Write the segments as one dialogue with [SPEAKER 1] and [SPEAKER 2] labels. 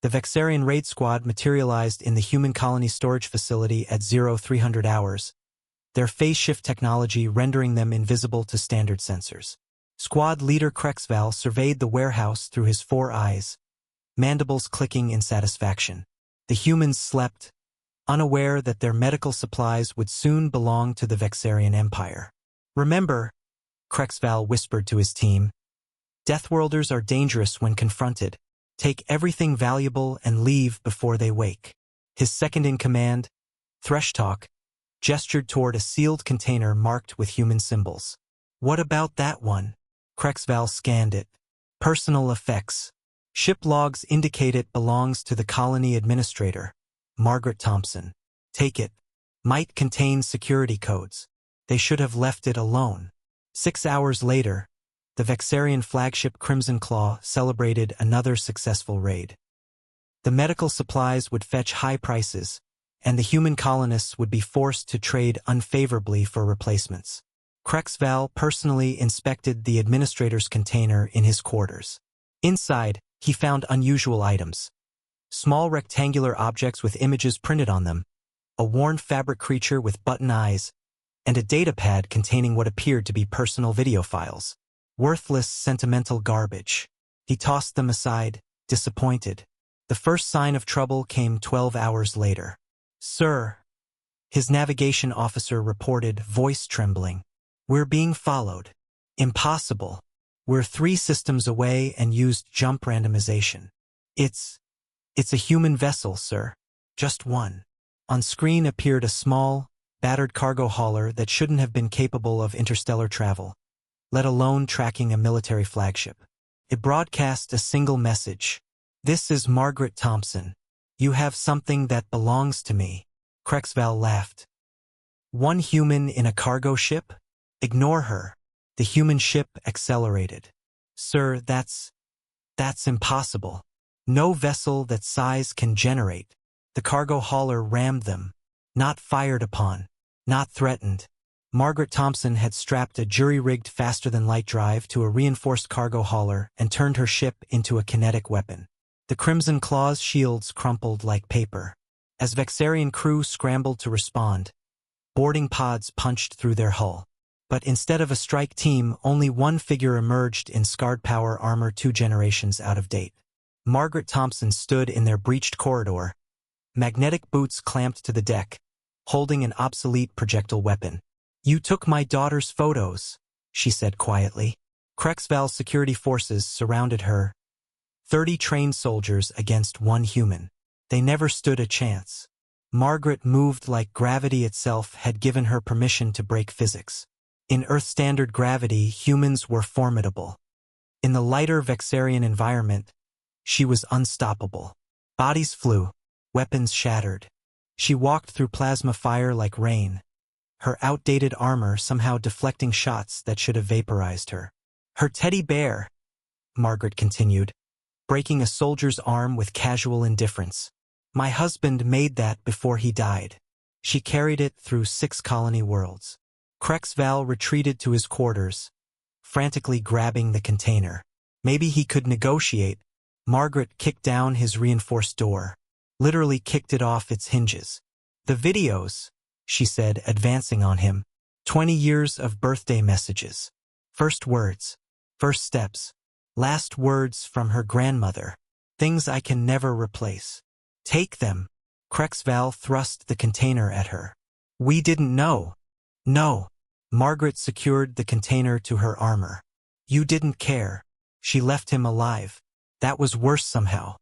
[SPEAKER 1] The Vexarian raid squad materialized in the human colony storage facility at 0300 hours, their phase shift technology rendering them invisible to standard sensors. Squad leader Krexval surveyed the warehouse through his 4 eyes, mandibles clicking in satisfaction. The humans slept, unaware that their medical supplies would soon belong to the Vexarian Empire. "Remember," Krexval whispered to his team, "Deathworlders are dangerous when confronted. Take everything valuable and leave before they wake." His second-in-command, Threshtalk, gestured toward a sealed container marked with human symbols. "What about that one?" Krexval scanned it. "Personal effects. Ship logs indicate it belongs to the colony administrator, Margaret Thompson. Take it. Might contain security codes. They should have left it alone." 6 hours later, the Vexarian flagship Crimson Claw celebrated another successful raid. The medical supplies would fetch high prices, and the human colonists would be forced to trade unfavorably for replacements. Krexval personally inspected the administrator's container in his quarters. Inside, he found unusual items. Small rectangular objects with images printed on them, a worn fabric creature with button eyes, and a datapad containing what appeared to be personal video files. Worthless, sentimental garbage. He tossed them aside, disappointed. The first sign of trouble came 12 hours later. "Sir," his navigation officer reported, voice trembling. "We're being followed." "Impossible. We're 3 systems away and used jump randomization." It's a human vessel, sir. Just one." On screen appeared a small, battered cargo hauler that shouldn't have been capable of interstellar travel, let alone tracking a military flagship. It broadcast a single message. "This is Margaret Thompson. You have something that belongs to me." Krexval laughed. "One human in a cargo ship? Ignore her." The human ship accelerated. "Sir, that's impossible. No vessel that size can generate." The cargo hauler rammed them. Not fired upon. Not threatened. Margaret Thompson had strapped a jury-rigged faster-than-light drive to a reinforced cargo hauler and turned her ship into a kinetic weapon. The Crimson Claw's shields crumpled like paper. As Vexarian crew scrambled to respond, boarding pods punched through their hull. But instead of a strike team, only one figure emerged in scarred power armor 2 generations out of date. Margaret Thompson stood in their breached corridor, magnetic boots clamped to the deck, holding an obsolete projectile weapon. "You took my daughter's photos," she said quietly. Krexval's security forces surrounded her, 30 trained soldiers against 1 human. They never stood a chance. Margaret moved like gravity itself had given her permission to break physics. In Earth-standard gravity, humans were formidable. In the lighter Vexarian environment, she was unstoppable. Bodies flew, weapons shattered. She walked through plasma fire like rain, her outdated armor somehow deflecting shots that should have vaporized her. "Her teddy bear," Margaret continued, breaking a soldier's arm with casual indifference. "My husband made that before he died." She carried it through 6 colony worlds. Krexval retreated to his quarters, frantically grabbing the container. Maybe he could negotiate. Margaret kicked down his reinforced door, literally kicked it off its hinges. "The videos," she said, advancing on him. 20 years of birthday messages. First words. First steps. Last words from her grandmother. Things I can never replace. "Take them." Krexval thrust the container at her. "We didn't know." "No." Margaret secured the container to her armor. "You didn't care." She left him alive. That was worse somehow.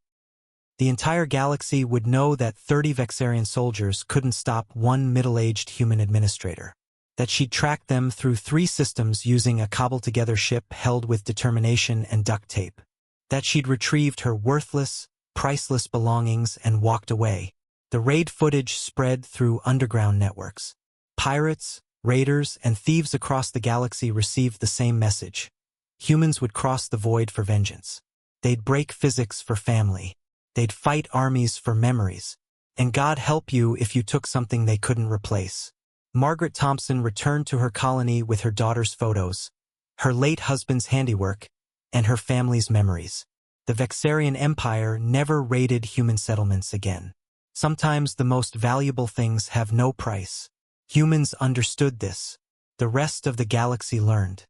[SPEAKER 1] The entire galaxy would know that 30 Vexarian soldiers couldn't stop one middle-aged human administrator. That she'd tracked them through 3 systems using a cobbled-together ship held with determination and duct tape. That she'd retrieved her worthless, priceless belongings and walked away. The raid footage spread through underground networks. Pirates, raiders, and thieves across the galaxy received the same message. Humans would cross the void for vengeance. They'd break physics for family. They'd fight armies for memories. And God help you if you took something they couldn't replace. Margaret Thompson returned to her colony with her daughter's photos, her late husband's handiwork, and her family's memories. the Vexarian Empire never raided human settlements again. Sometimes the most valuable things have no price. Humans understood this. The rest of the galaxy learned.